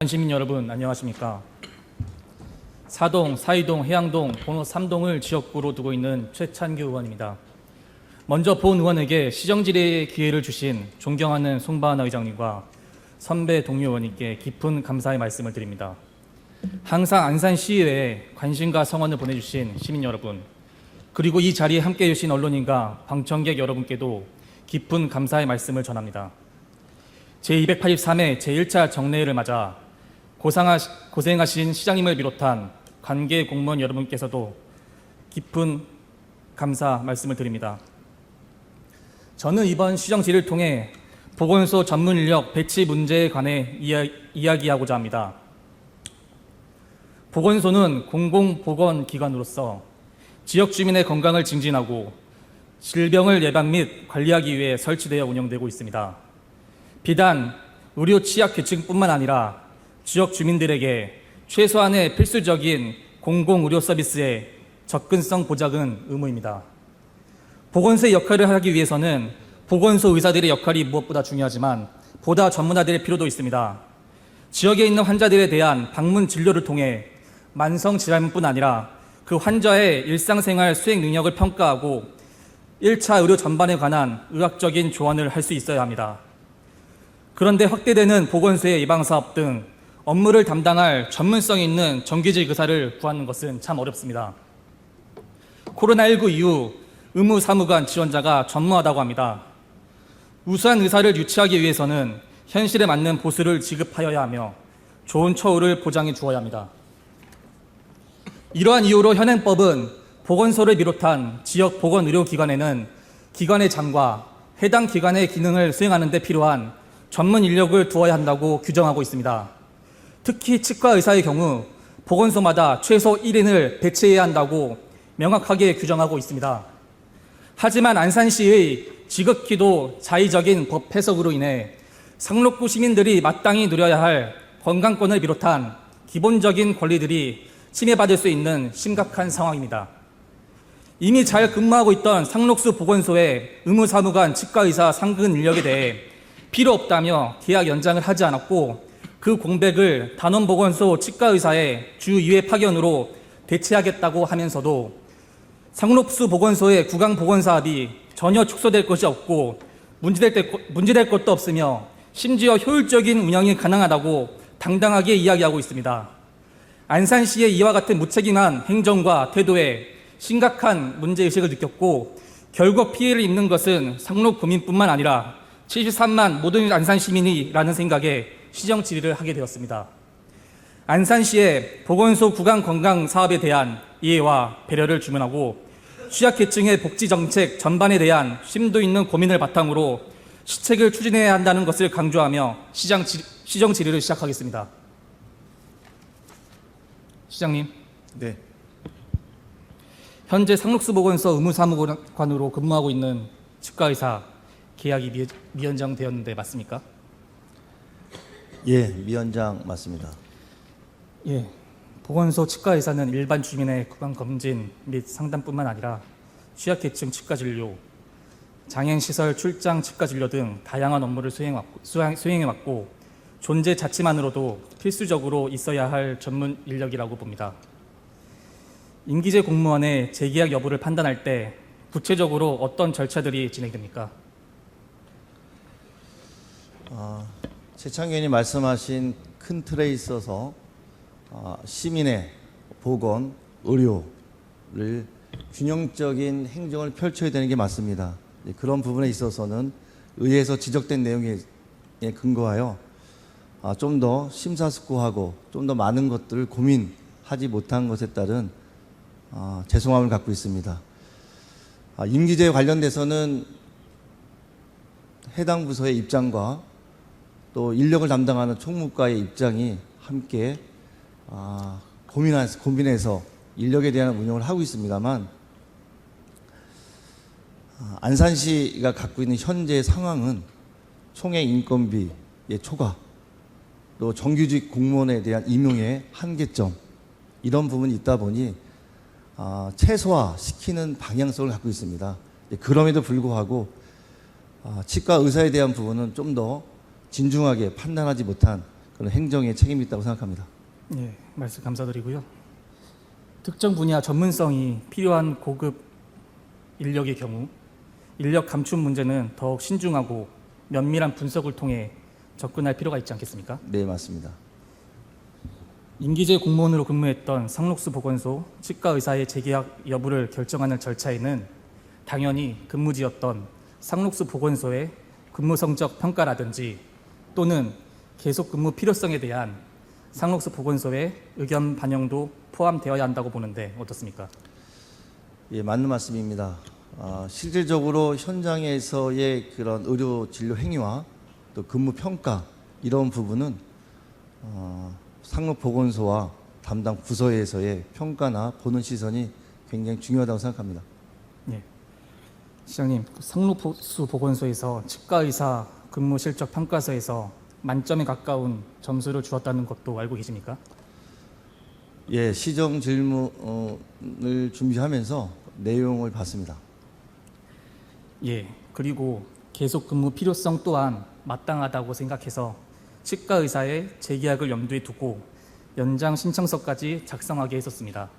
시민 여러분 안녕하십니까. 사동, 사이동, 해양동, 번호 3동을 지역구로 두고 있는 최찬규 의원입니다. 먼저 본 의원에게 시정질의의 기회를 주신 존경하는 송바하나 의장님과 선배 동료 의원님께 깊은 감사의 말씀을 드립니다. 항상 안산시의회에 관심과 성원을 보내주신 시민 여러분, 그리고 이 자리에 함께해 주신 언론인과 방청객 여러분께도 깊은 감사의 말씀을 전합니다. 제283회 제1차 정례회를 맞아 고생하신 시장님을 비롯한 관계 공무원 여러분께서도 깊은 감사 말씀을 드립니다. 저는 이번 시정질의를 통해 보건소 전문 인력 배치 문제에 관해 이야기하고자 합니다. 보건소는 공공보건기관으로서 지역 주민의 건강을 증진하고 질병을 예방 및 관리하기 위해 설치되어 운영되고 있습니다. 비단 의료 취약 계층뿐만 아니라 지역 주민들에게 최소한의 필수적인 공공의료 서비스의 접근성 보장은 의무입니다. 보건소의 역할을 하기 위해서는 보건소 의사들의 역할이 무엇보다 중요하지만 보다 전문화될 필요도 있습니다. 지역에 있는 환자들에 대한 방문 진료를 통해 만성질환뿐 아니라 그 환자의 일상생활 수행 능력을 평가하고 1차 의료 전반에 관한 의학적인 조언을 할 수 있어야 합니다. 그런데 확대되는 보건소의 예방사업 등 업무를 담당할 전문성 있는 정규직 의사를 구하는 것은 참 어렵습니다. 코로나19 이후 의무사무관 지원자가 전무하다고 합니다. 우수한 의사를 유치하기 위해서는 현실에 맞는 보수를 지급하여야 하며 좋은 처우를 보장해 주어야 합니다. 이러한 이유로 현행법은 보건소를 비롯한 지역 보건의료기관에는 기관의 장과 해당 기관의 기능을 수행하는 데 필요한 전문 인력을 두어야 한다고 규정하고 있습니다. 특히 치과 의사의 경우 보건소마다 최소 1인을 배치해야 한다고 명확하게 규정하고 있습니다. 하지만 안산시의 지극히도 자의적인 법 해석으로 인해 상록구 시민들이 마땅히 누려야 할 건강권을 비롯한 기본적인 권리들이 침해받을 수 있는 심각한 상황입니다. 이미 잘 근무하고 있던 상록수 보건소의 의무사무관 치과의사 상근 인력에 대해 필요 없다며 계약 연장을 하지 않았고 그 공백을 단원보건소 치과의사의 주 2회 파견으로 대체하겠다고 하면서도 상록수 보건소의 구강보건사업이 전혀 축소될 것이 없고 문제될 것도 없으며 심지어 효율적인 운영이 가능하다고 당당하게 이야기하고 있습니다. 안산시의 이와 같은 무책임한 행정과 태도에 심각한 문제의식을 느꼈고 결국 피해를 입는 것은 상록구민뿐만 아니라 73만 모든 안산 시민이라는 생각에 시정 질의를 하게 되었습니다. 안산시의 보건소 구강 건강 사업에 대한 이해와 배려를 주문하고 취약계층의 복지 정책 전반에 대한 심도 있는 고민을 바탕으로 시책을 추진해야 한다는 것을 강조하며 시정 질의를 시작하겠습니다. 시장님. 네. 현재 상록수 보건소 의무사무관으로 근무하고 있는 치과의사 계약이 미연장되었는데 맞습니까? 예, 미연장 맞습니다. 예, 보건소 치과의사는 일반 주민의 구강검진 및 상담뿐만 아니라 취약계층 치과진료, 장애인시설 출장 치과진료 등 다양한 업무를 수행해왔고 존재 자체만으로도 필수적으로 있어야 할 전문 인력이라고 봅니다. 임기제 공무원의 재계약 여부를 판단할 때 구체적으로 어떤 절차들이 진행됩니까? 최창규 의원이 말씀하신 큰 틀에 있어서 시민의 보건, 의료를 균형적인 행정을 펼쳐야 되는 게 맞습니다. 그런 부분에 있어서는 의회에서 지적된 내용에 근거하여 좀 더 심사숙고하고 좀 더 많은 것들을 고민하지 못한 것에 따른 죄송함을 갖고 있습니다. 임기제에 관련돼서는 해당 부서의 입장과 또 인력을 담당하는 총무과의 입장이 함께 고민해서 인력에 대한 운영을 하고 있습니다만 안산시가 갖고 있는 현재 상황은 총액 인건비의 초과 또 정규직 공무원에 대한 임용의 한계점 이런 부분이 있다 보니 최소화시키는 방향성을 갖고 있습니다. 그럼에도 불구하고 치과 의사에 대한 부분은 좀 더 진중하게 판단하지 못한 그런 행정에 책임이 있다고 생각합니다. 예, 말씀 감사드리고요. 특정 분야 전문성이 필요한 고급 인력의 경우 인력 감축 문제는 더욱 신중하고 면밀한 분석을 통해 접근할 필요가 있지 않겠습니까? 네, 맞습니다. 임기제 공무원으로 근무했던 상록수 보건소 치과 의사의 재계약 여부를 결정하는 절차에는 당연히 근무지였던 상록수 보건소의 근무 성적 평가라든지 또는 계속 근무 필요성에 대한 상록수 보건소의 의견 반영도 포함되어야 한다고 보는데 어떻습니까? 예, 맞는 말씀입니다. 실질적으로 현장에서의 그런 의료 진료 행위와 또 근무 평가 이런 부분은 상록보건소와 담당 부서에서의 평가나 보는 시선이 굉장히 중요하다고 생각합니다. 예. 시장님, 상록수 보건소에서 치과 의사 근무 실적 평가서에서 만점에 가까운 점수를 주었다는 것도 알고 계십니까? 예, 시정 질문을 준비하면서 내용을 봤습니다. 예. 그리고 계속 근무 필요성 또한 마땅하다고 생각해서 치과 의사의 재계약을 염두에 두고 연장 신청서까지 작성하게 했었습니다.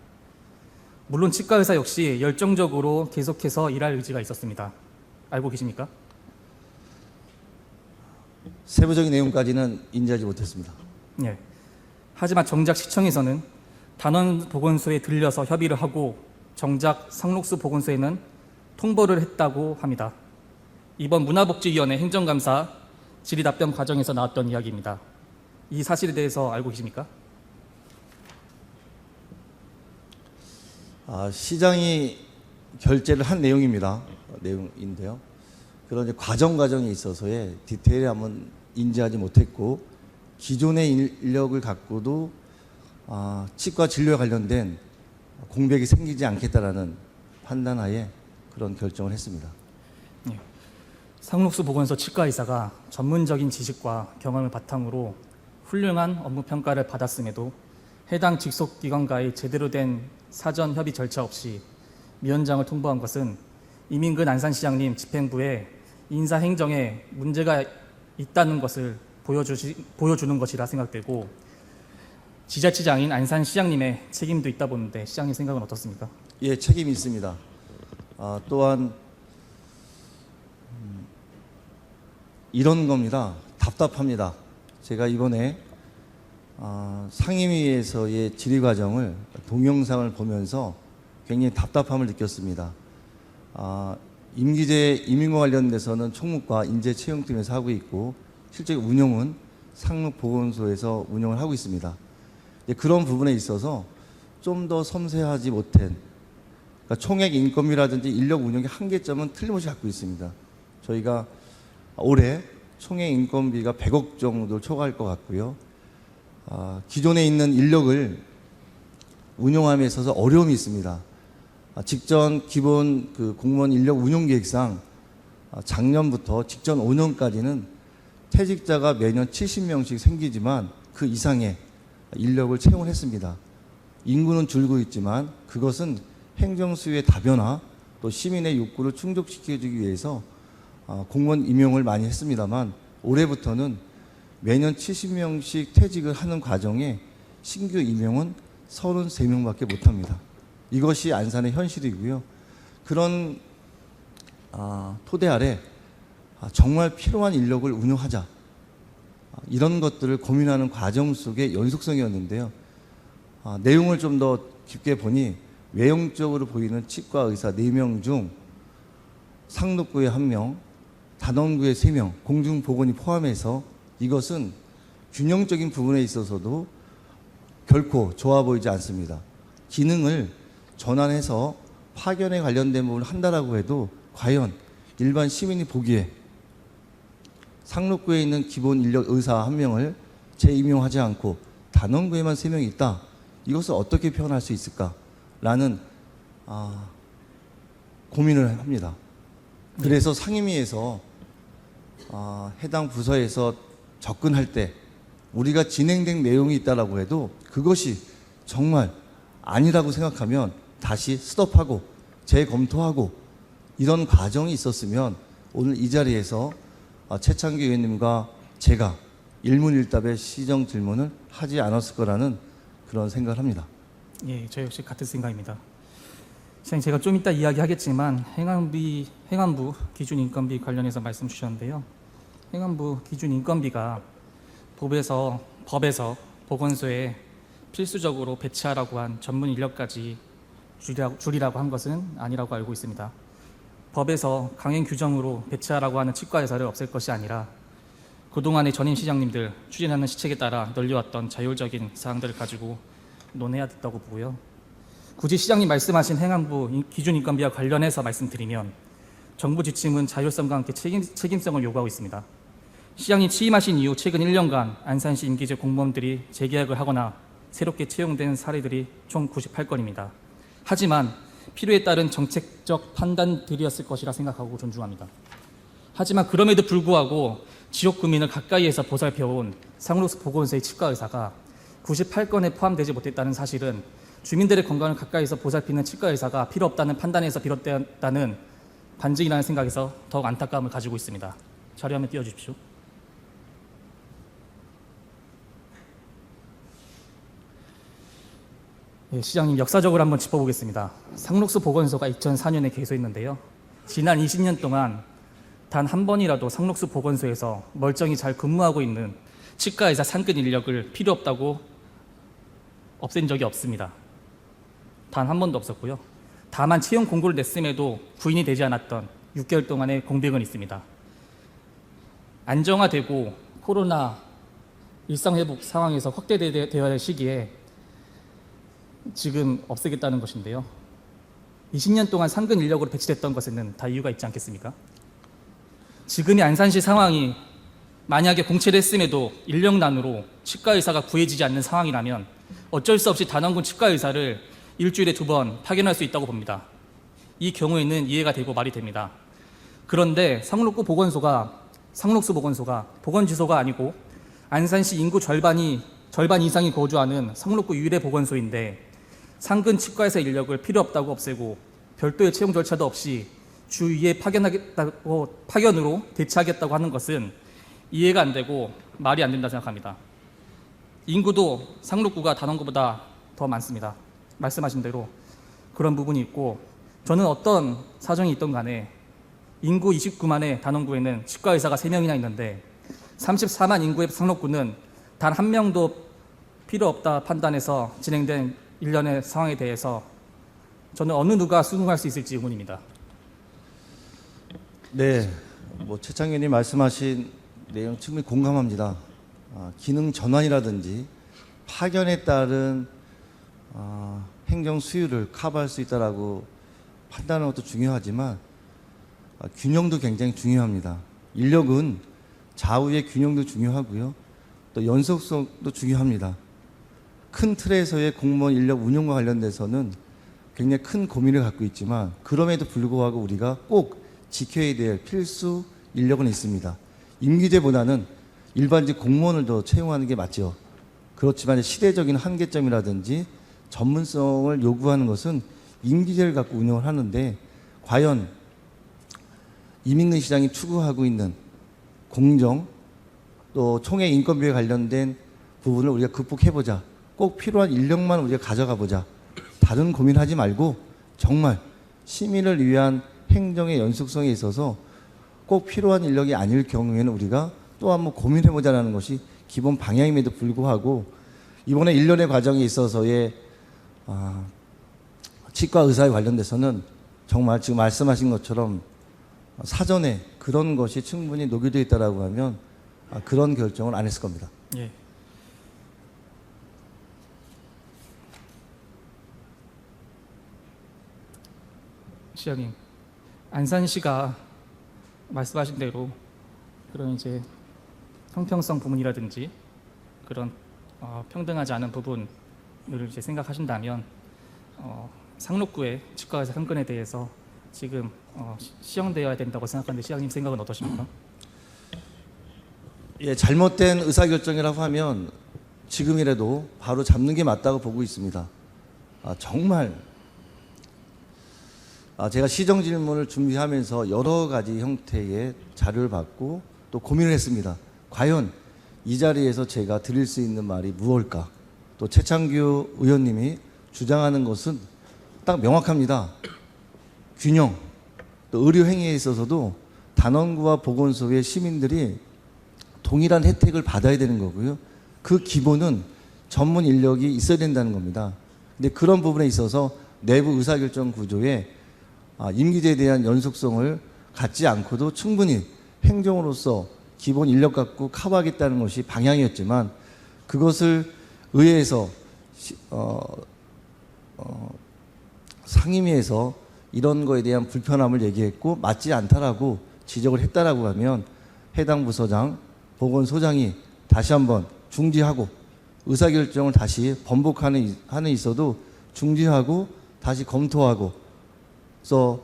물론 치과 의사 역시 열정적으로 계속해서 일할 의지가 있었습니다. 알고 계십니까? 세부적인 내용까지는 인지하지 못했습니다. 예. 하지만 정작 시청에서는 단원보건소에 들려서 협의를 하고 정작 상록수 보건소에는 통보를 했다고 합니다. 이번 문화복지위원회 행정감사 질의답변 과정에서 나왔던 이야기입니다. 이 사실에 대해서 알고 계십니까? 시장이 결재를 한 내용인데요. 그런 이제 과정에 있어서의 디테일에 한번 인지하지 못했고 기존의 인력을 갖고도 치과 진료에 관련된 공백이 생기지 않겠다라는 판단하에 그런 결정을 했습니다. 예. 상록수 보건소 치과 의사가 전문적인 지식과 경험을 바탕으로 훌륭한 업무 평가를 받았음에도 해당 직속 기관과의 제대로 된 사전 협의 절차 없이 위원장을 통보한 것은 이민근 안산시장님 집행부의 인사 행정에 문제가 있다는 것을 보여주는 것이라 생각되고 지자체장인 안산시장님의 책임도 있다 보는데 시장님 생각은 어떻습니까? 예, 책임이 있습니다. 또한 이런 겁니다. 답답합니다. 제가 이번에 상임위에서의 질의 과정을 동영상을 보면서 굉장히 답답함을 느꼈습니다. 임기제 임용과 관련돼서는 총무과 인재채용팀에서 하고 있고 실제 운영은 상록보건소에서 운영을 하고 있습니다. 그런 부분에 있어서 좀 더 섬세하지 못한 그러니까 총액 인건비라든지 인력 운영의 한계점은 틀림없이 갖고 있습니다. 저희가 올해 총액 인건비가 100억 정도 초과할 것 같고요. 기존에 있는 인력을 운영함에 있어서 어려움이 있습니다. 직전 기본 그 공무원 인력 운용 계획상 작년부터 직전 5년까지는 퇴직자가 매년 70명씩 생기지만 그 이상의 인력을 채용을 했습니다. 인구는 줄고 있지만 그것은 행정수의 다변화 또 시민의 욕구를 충족시켜주기 위해서 공무원 임용을 많이 했습니다만 올해부터는 매년 70명씩 퇴직을 하는 과정에 신규 임용은 33명밖에 못합니다. 이것이 안산의 현실이고요. 그런 토대 아래 정말 필요한 인력을 운용하자 이런 것들을 고민하는 과정 속의 연속성이었는데요. 내용을 좀 더 깊게 보니 외형적으로 보이는 치과 의사 4명 중 상록구에 1명, 단원구에 3명, 공중보건이 포함해서 이것은 균형적인 부분에 있어서도 결코 좋아 보이지 않습니다. 기능을 전환해서 파견에 관련된 부분을 한다라고 해도 과연 일반 시민이 보기에 상록구에 있는 기본 인력 의사 1명을 재임용하지 않고 단원구에만 3명이 있다. 이것을 어떻게 표현할 수 있을까라는 고민을 합니다. 그래서 상임위에서 해당 부서에서 접근할 때 우리가 진행된 내용이 있다라고 해도 그것이 정말 아니라고 생각하면 다시 스톱하고 재검토하고 이런 과정이 있었으면 오늘 이 자리에서 최창규 의원님과 제가 일문일답의 시정 질문을 하지 않았을 거라는 그런 생각을 합니다. 예, 저 역시 같은 생각입니다. 시장님, 제가 좀 이따 이야기하겠지만 행안부 기준인건비 관련해서 말씀 주셨는데요. 행안부 기준인건비가 법에서 보건소에 필수적으로 배치하라고 한 전문 인력까지 줄이라고 한 것은 아니라고 알고 있습니다. 법에서 강행 규정으로 배치하라고 하는 치과의사를 없앨 것이 아니라 그동안의 전임 시장님들 추진하는 시책에 따라 널려왔던 자율적인 사항들을 가지고 논해야 됐다고 보고요. 굳이 시장님 말씀하신 행안부 기준인건비와 관련해서 말씀드리면 정부 지침은 자율성과 함께 책임성을 요구하고 있습니다. 시장님 취임하신 이후 최근 1년간 안산시 임기제 공무원들이 재계약을 하거나 새롭게 채용된 사례들이 총 98건입니다. 하지만 필요에 따른 정책적 판단들이었을 것이라 생각하고 존중합니다. 하지만 그럼에도 불구하고 지역 구민을 가까이에서 보살펴온 상록수 보건소의 치과의사가 98건에 포함되지 못했다는 사실은 주민들의 건강을 가까이서 보살피는 치과의사가 필요 없다는 판단에서 비롯되었다는 반증이라는 생각에서 더욱 안타까움을 가지고 있습니다. 자료 한번 띄워주십시오. 예, 시장님, 역사적으로 한번 짚어보겠습니다. 상록수 보건소가 2004년에 개소했는데요. 지난 20년 동안 단 한 번이라도 상록수 보건소에서 멀쩡히 잘 근무하고 있는 치과의사 상근 인력을 필요 없다고 없앤 적이 없습니다. 단 한 번도 없었고요. 다만 채용 공고를 냈음에도 부인이 되지 않았던 6개월 동안의 공백은 있습니다. 안정화되고 코로나 일상회복 상황에서 확대되어야 할 시기에 지금 없애겠다는 것인데요. 20년 동안 상근 인력으로 배치됐던 것에는 다 이유가 있지 않겠습니까? 지금의 안산시 상황이 만약에 공채를 했음에도 인력난으로 치과의사가 구해지지 않는 상황이라면 어쩔 수 없이 단원군 치과의사를 일주일에 2번 파견할 수 있다고 봅니다. 이 경우에는 이해가 되고 말이 됩니다. 그런데 상록수 보건소가 보건지소가 아니고 안산시 인구 절반 이상이 거주하는 상록구 유일의 보건소인데 상근 치과의사 인력을 필요 없다고 없애고 별도의 채용 절차도 없이 주 2회 파견으로 대체하겠다고 하는 것은 이해가 안 되고 말이 안 된다 생각합니다. 인구도 상록구가 단원구보다 더 많습니다. 말씀하신 대로 그런 부분이 있고, 저는 어떤 사정이 있던 간에 인구 29만의 단원구에는 치과의사가 3명이나 있는데 34만 인구의 상록구는 단 한 명도 필요 없다 판단해서 진행된 일련의 상황에 대해서 저는 어느 누가 수긍할 수 있을지 의문입니다. 네, 최창 의원님 말씀하신 내용 충분히 공감합니다. 기능 전환이라든지 파견에 따른 행정 수율을 커버할 수 있다라고 판단하는 것도 중요하지만 균형도 굉장히 중요합니다. 인력은 좌우의 균형도 중요하고요. 또 연속성도 중요합니다. 큰 틀에서의 공무원 인력 운영과 관련돼서는 굉장히 큰 고민을 갖고 있지만 그럼에도 불구하고 우리가 꼭 지켜야 될 필수 인력은 있습니다. 임기제보다는 일반직 공무원을 더 채용하는 게 맞죠. 그렇지만 시대적인 한계점이라든지 전문성을 요구하는 것은 임기제를 갖고 운영을 하는데 과연 이민근 시장이 추구하고 있는 공정 또 총회 인건비에 관련된 부분을 우리가 극복해보자. 꼭 필요한 인력만 우리가 가져가보자. 다른 고민하지 말고 정말 시민을 위한 행정의 연속성에 있어서 꼭 필요한 인력이 아닐 경우에는 우리가 또 한번 고민해보자는 것이 기본 방향임에도 불구하고 이번에 일련의 과정에 있어서의 치과 의사에 관련돼서는 정말 지금 말씀하신 것처럼 사전에 그런 것이 충분히 녹여져 있다라고 하면 그런 결정을 안 했을 겁니다. 예. 시장님, 안산시가 말씀하신 대로 그런 이제 형평성 부분이라든지 그런 평등하지 않은 부분을 이제 생각하신다면 상록구의 치과의사 상근에 대해서 지금 시정되어야 된다고 생각하는데 시장님 생각은 어떠십니까? 예, 잘못된 의사결정이라고 하면 지금이라도 바로 잡는 게 맞다고 보고 있습니다. 정말 제가 시정 질문을 준비하면서 여러 가지 형태의 자료를 받고 또 고민을 했습니다. 과연 이 자리에서 제가 드릴 수 있는 말이 무엇일까? 또 최창규 의원님이 주장하는 것은 딱 명확합니다. 균형, 또 의료 행위에 있어서도 단원구와 보건소의 시민들이 동일한 혜택을 받아야 되는 거고요. 그 기본은 전문 인력이 있어야 된다는 겁니다. 근데 그런 부분에 있어서 내부 의사결정 구조에 임기제에 대한 연속성을 갖지 않고도 충분히 행정으로서 기본 인력 갖고 커버하겠다는 것이 방향이었지만 그것을 의회에서 상임위에서 이런 거에 대한 불편함을 얘기했고 맞지 않다라고 지적을 했다라고 하면 해당 부서장, 보건소장이 다시 한번 중지하고 의사결정을 다시 번복하는 한에 있어도 중지하고 다시 검토하고 그래서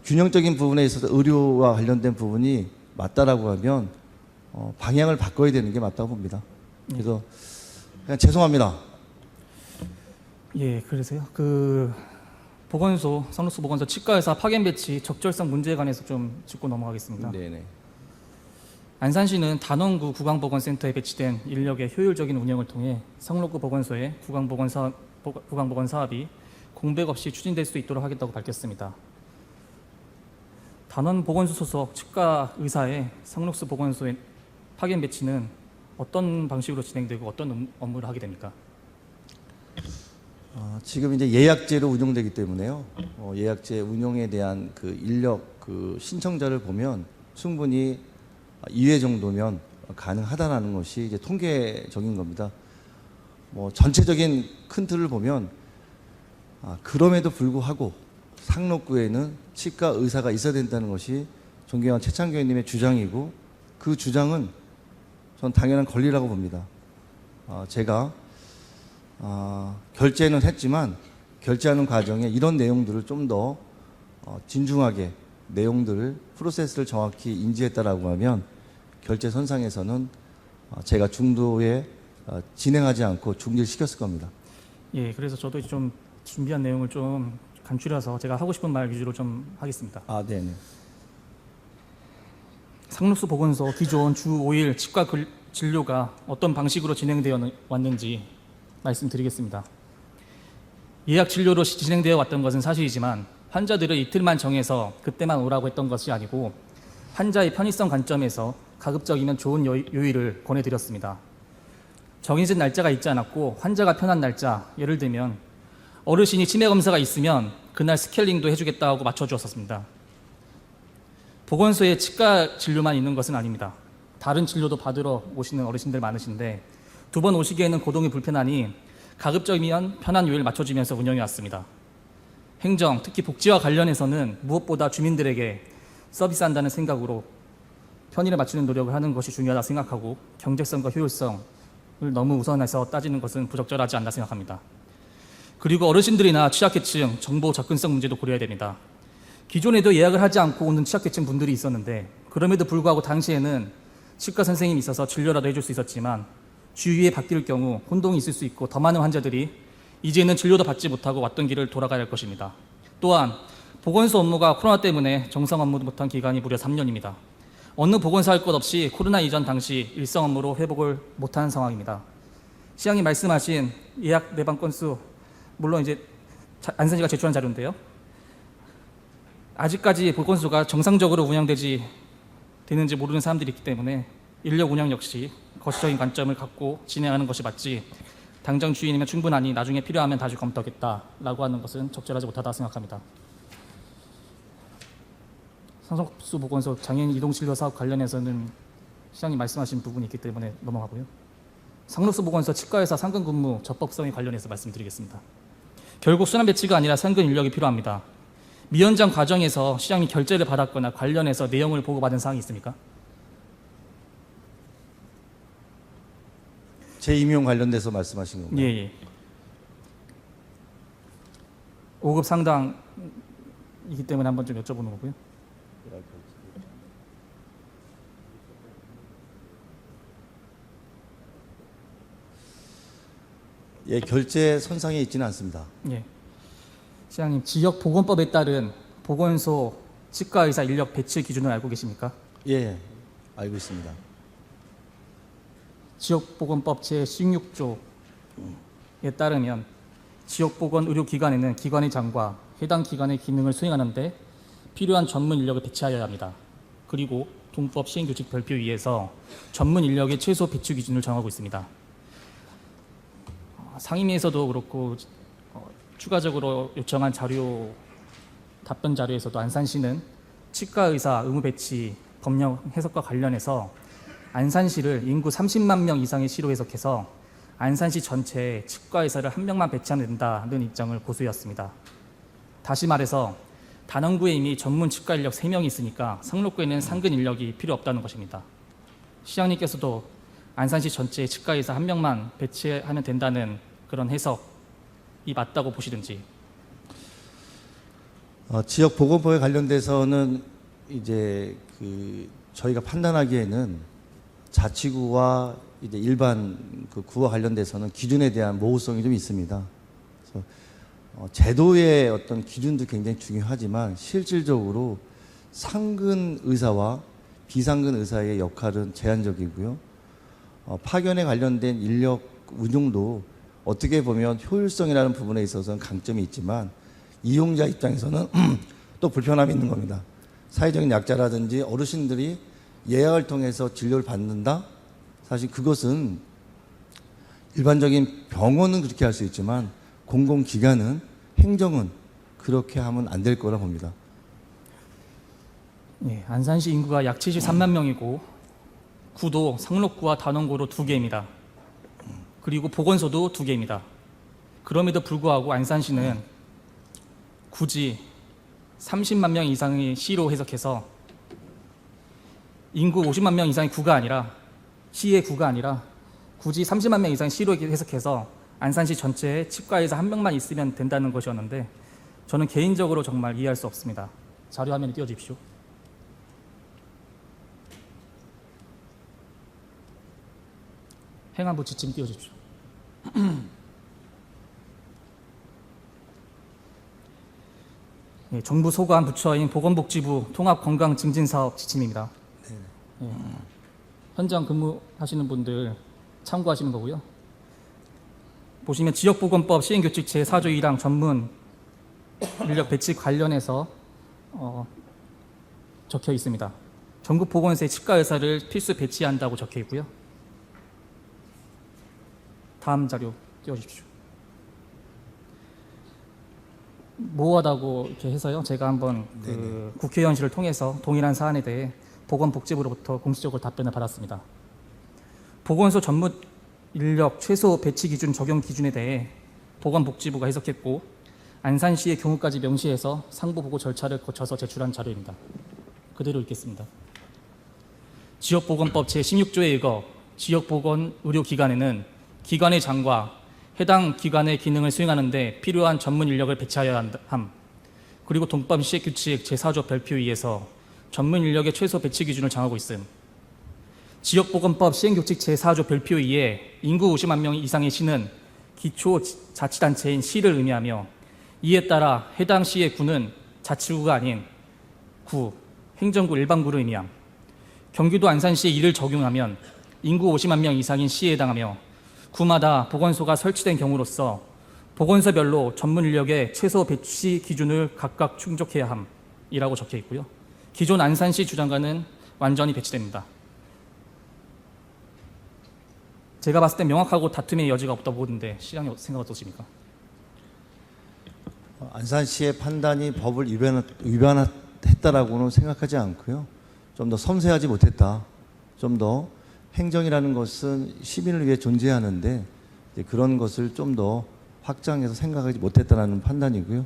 균형적인 부분에 있어서 의료와 관련된 부분이 맞다라고 하면 방향을 바꿔야 되는 게 맞다고 봅니다. 그래서 그냥 죄송합니다. 예, 그래서요. 보건소, 상록수 보건소 치과의사 파견 배치 적절성 문제에 관해서 좀 짚고 넘어가겠습니다. 네네. 안산시는 단원구 구강보건센터에 배치된 인력의 효율적인 운영을 통해 상록구 보건소의 구강보건 사업이 공백 없이 추진될 수 있도록 하겠다고 밝혔습니다. 단원보건소 소속 치과 의사의 상록수 보건소의 파견 배치는 어떤 방식으로 진행되고 어떤 업무를 하게 됩니까? 지금 이제 예약제로 운영되기 때문에요. 예약제 운영에 대한 그 인력 그 신청자를 보면 충분히 2회 정도면 가능하다라는 것이 이제 통계적인 겁니다. 전체적인 큰 틀을 보면 그럼에도 불구하고 상록구에는 치과 의사가 있어야 된다는 것이 존경한 최창규 의원님의 주장이고 그 주장은 전 당연한 권리라고 봅니다. 제가 결제는 했지만 결제하는 과정에 이런 내용들을 좀 더 진중하게 내용들을 프로세스를 정확히 인지했다라고 하면 결제 선상에서는 제가 중도에 진행하지 않고 중지를 시켰을 겁니다. 예, 그래서 저도 이제 좀 준비한 내용을 좀 간추려서 제가 하고 싶은 말 위주로 좀 하겠습니다. 네네. 상록수 보건소 기존 주 5일 치과 진료가 어떤 방식으로 진행되어 왔는지 말씀드리겠습니다. 예약 진료로 진행되어 왔던 것은 사실이지만 환자들을 이틀만 정해서 그때만 오라고 했던 것이 아니고 환자의 편의성 관점에서 가급적이면 좋은 요일을 권해드렸습니다. 정해진 날짜가 있지 않았고 환자가 편한 날짜, 예를 들면 어르신이 치매 검사가 있으면 그날 스케일링도 해주겠다고 맞춰주었습니다. 보건소에 치과 진료만 있는 것은 아닙니다. 다른 진료도 받으러 오시는 어르신들 많으신데 2번 오시기에는 고동이 불편하니 가급적이면 편한 요일 맞춰주면서 운영해 왔습니다. 행정, 특히 복지와 관련해서는 무엇보다 주민들에게 서비스한다는 생각으로 편의를 맞추는 노력을 하는 것이 중요하다 생각하고 경제성과 효율성을 너무 우선해서 따지는 것은 부적절하지 않나 생각합니다. 그리고 어르신들이나 취약계층 정보 접근성 문제도 고려해야 됩니다. 기존에도 예약을 하지 않고 오는 취약계층 분들이 있었는데 그럼에도 불구하고 당시에는 치과 선생님이 있어서 진료라도 해줄 수 있었지만 주위에 바뀔 경우 혼동이 있을 수 있고 더 많은 환자들이 이제는 진료도 받지 못하고 왔던 길을 돌아가야 할 것입니다. 또한 보건소 업무가 코로나 때문에 정상 업무 못한 기간이 무려 3년입니다. 어느 보건소 할 것 없이 코로나 이전 당시 일상 업무로 회복을 못한 상황입니다. 시장님 말씀하신 예약 내방 건수 물론 이제 안산시가 제출한 자료인데요. 아직까지 보건소가 정상적으로 운영되는지 모르는 사람들이 있기 때문에 인력 운영 역시 거시적인 관점을 갖고 진행하는 것이 맞지 당장 주인이면 충분하니 나중에 필요하면 다시 검토하겠다라고 하는 것은 적절하지 못하다 생각합니다. 상록수 보건소 장애인 이동진료 사업 관련해서는 시장님 말씀하신 부분이 있기 때문에 넘어가고요. 상록수 보건소 치과의사 상근 근무 적법성에 관련해서 말씀드리겠습니다. 결국 순환 배치가 아니라 상근 인력이 필요합니다. 미연장 과정에서 시장님 결제를 받았거나 관련해서 내용을 보고받은 사항이 있습니까? 재임용 관련돼서 말씀하신 건가요? 예. 5급 상당이기 때문에 한번 좀 여쭤보는 거고요. 예, 결제 선상에 있지는 않습니다. 예. 시장님, 지역보건법에 따른 보건소 치과의사 인력 배치 기준을 알고 계십니까? 예, 알고 있습니다. 지역보건법 제16조에 따르면 지역보건의료기관에는 기관의장과 해당 기관의 기능을 수행하는 데 필요한 전문 인력을 배치하여야 합니다. 그리고 동법 시행규칙 별표위에서 전문 인력의 최소 배치 기준을 정하고 있습니다. 상임위에서도 그렇고 추가적으로 요청한 답변 자료에서도 안산시는 치과의사 의무 배치 법령 해석과 관련해서 안산시를 인구 30만 명 이상의 시로 해석해서 안산시 전체에 치과의사를 한 명만 배치하면 된다는 입장을 고수해왔습니다. 다시 말해서 단원구에 이미 전문 치과 인력 3명이 있으니까 상록구에는 상근 인력이 필요 없다는 것입니다. 시장님께서도 안산시 전체에 치과의사 한 명만 배치하면 된다는 그런 해석이 맞다고 보시든지. 지역보건법에 관련돼서는 이제 저희가 판단하기에는 자치구와 이제 일반 구와 관련돼서는 기준에 대한 모호성이 좀 있습니다. 그래서 제도의 어떤 기준도 굉장히 중요하지만 실질적으로 상근 의사와 비상근 의사의 역할은 제한적이고요. 파견에 관련된 인력 운용도 어떻게 보면 효율성이라는 부분에 있어서는 강점이 있지만 이용자 입장에서는 또 불편함이 있는 겁니다. 사회적인 약자라든지 어르신들이 예약을 통해서 진료를 받는다? 사실 그것은 일반적인 병원은 그렇게 할 수 있지만 공공기관은 행정은 그렇게 하면 안 될 거라 봅니다. 예, 안산시 인구가 약 73만 명이고 구도 상록구와 단원구로 2개입니다. 그리고 보건소도 2개입니다. 그럼에도 불구하고 안산시는 굳이 30만 명 이상의 시로 해석해서 인구 50만 명 이상의 구가 아니라 시의 구가 아니라 굳이 30만 명 이상의 시로 해석해서 안산시 전체에 치과의사 한 명만 있으면 된다는 것이었는데 저는 개인적으로 정말 이해할 수 없습니다. 자료 화면에 띄워주십시오. 행안부 지침 띄워주십시오. 예, 정부 소관 부처인 보건복지부 통합건강증진사업 지침입니다. 예, 현장 근무하시는 분들 참고하시는 거고요. 보시면 지역보건법 시행규칙 제4조 1항 전문 인력 배치 관련해서 적혀 있습니다. 전국 보건소에 치과의사를 필수 배치한다고 적혀 있고요. 다음 자료 띄워주십시오. 모호하다고 이렇게 해서요. 제가 한번 국회의원실을 통해서 동일한 사안에 대해 보건복지부로부터 공식적으로 답변을 받았습니다. 보건소 전문 인력 최소 배치 기준 적용 기준에 대해 보건복지부가 해석했고 안산시의 경우까지 명시해서 상부 보고 절차를 거쳐서 제출한 자료입니다. 그대로 읽겠습니다. 지역보건법 제16조에 의거 지역보건의료기관에는 기관의 장과 해당 기관의 기능을 수행하는 데 필요한 전문 인력을 배치하여야 함. 그리고 동법 시행규칙 제4조 별표위에서 전문 인력의 최소 배치 기준을 정하고 있음. 지역보건법 시행규칙 제4조 별표위에 인구 50만 명 이상의 시는 기초자치단체인 시를 의미하며 이에 따라 해당 시의 구는 자치구가 아닌 구, 행정구 일반구를 의미함. 경기도 안산시에 이를 적용하면 인구 50만 명 이상인 시에 해당하며 구마다 보건소가 설치된 경우로서 보건소별로 전문 인력의 최소 배치 기준을 각각 충족해야 함이라고 적혀 있고요. 기존 안산시 주장과는 완전히 배치됩니다. 제가 봤을 때 명확하고 다툼의 여지가 없다고 보는데 시장님 생각 어떠십니까? 안산시의 판단이 법을 위반했다라고는 생각하지 않고요. 좀 더 섬세하지 못했다. 좀 더 행정이라는 것은 시민을 위해 존재하는데 그런 것을 좀 더 확장해서 생각하지 못했다라는 판단이고요.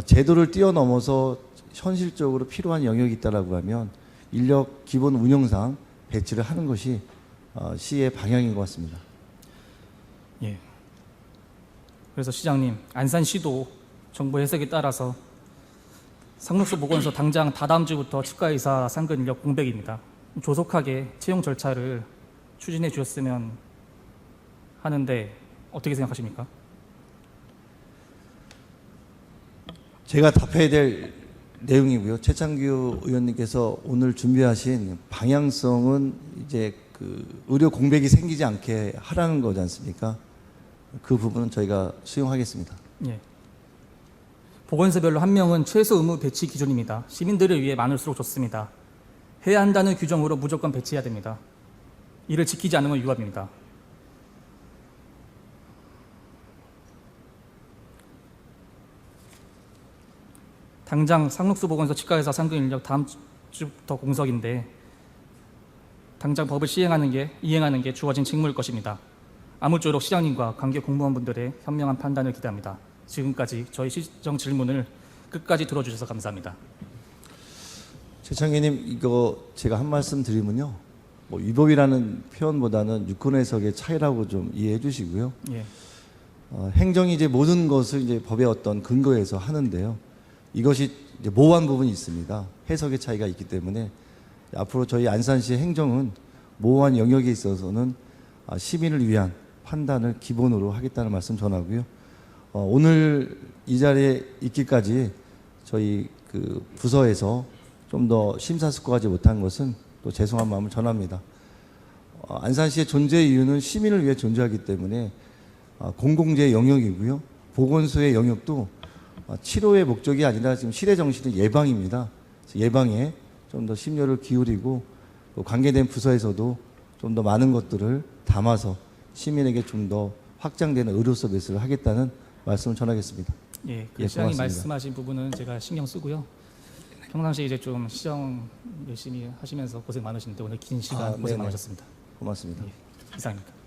제도를 뛰어넘어서 현실적으로 필요한 영역이 있다라고 하면 인력 기본 운영상 배치를 하는 것이 시의 방향인 것 같습니다. 예. 그래서 시장님, 안산시도 정부 해석에 따라서 상록수 보건소 당장 다다음 주부터 치과의사 상근 인력 공백입니다. 조속하게 채용 절차를 추진해 주셨으면 하는데 어떻게 생각하십니까? 제가 답해야 될 내용이고요. 최창규 의원님께서 오늘 준비하신 방향성은 이제 그 의료 공백이 생기지 않게 하라는 거지 않습니까? 그 부분은 저희가 수용하겠습니다. 예. 보건소별로 한 명은 최소 의무 배치 기준입니다. 시민들을 위해 많을수록 좋습니다. 해야 한다는 규정으로 무조건 배치해야 됩니다. 이를 지키지 않으면 위법입니다. 당장 상록수 보건소 치과의사 상근 인력 다음 주부터 공석인데 당장 법을 이행하는 게 주어진 직무일 것입니다. 아무쪼록 시장님과 관계 공무원분들의 현명한 판단을 기대합니다. 지금까지 저희 시정 질문을 끝까지 들어주셔서 감사합니다. 최창기님, 이거 제가 한 말씀 드리면요, 뭐 위법이라는 표현보다는 유권 해석의 차이라고 좀 이해해 주시고요. 예. 행정이 이제 모든 것을 이제 법의 어떤 근거에서 하는데요. 이것이 이제 모호한 부분이 있습니다. 해석의 차이가 있기 때문에 앞으로 저희 안산시의 행정은 모호한 영역에 있어서는 시민을 위한 판단을 기본으로 하겠다는 말씀 전하고요. 오늘 이 자리에 있기까지 저희 그 부서에서 좀 더 심사숙고하지 못한 것은 또 죄송한 마음을 전합니다. 안산시의 존재 이유는 시민을 위해 존재하기 때문에 공공재의 영역이고요. 보건소의 영역도 치료의 목적이 아니라 지금 시대 정신의 예방입니다. 예방에 좀 더 심려를 기울이고 또 관계된 부서에서도 좀 더 많은 것들을 담아서 시민에게 좀 더 확장되는 의료 서비스를 하겠다는 말씀을 전하겠습니다. 예, 그 예, 시장님 고맙습니다. 말씀하신 부분은 제가 신경 쓰고요. 평상시에 이제 좀 시정 열심히 하시면서 고생 많으신데 오늘 긴 시간 고생 네네. 많으셨습니다. 고맙습니다. 예, 이상입니다.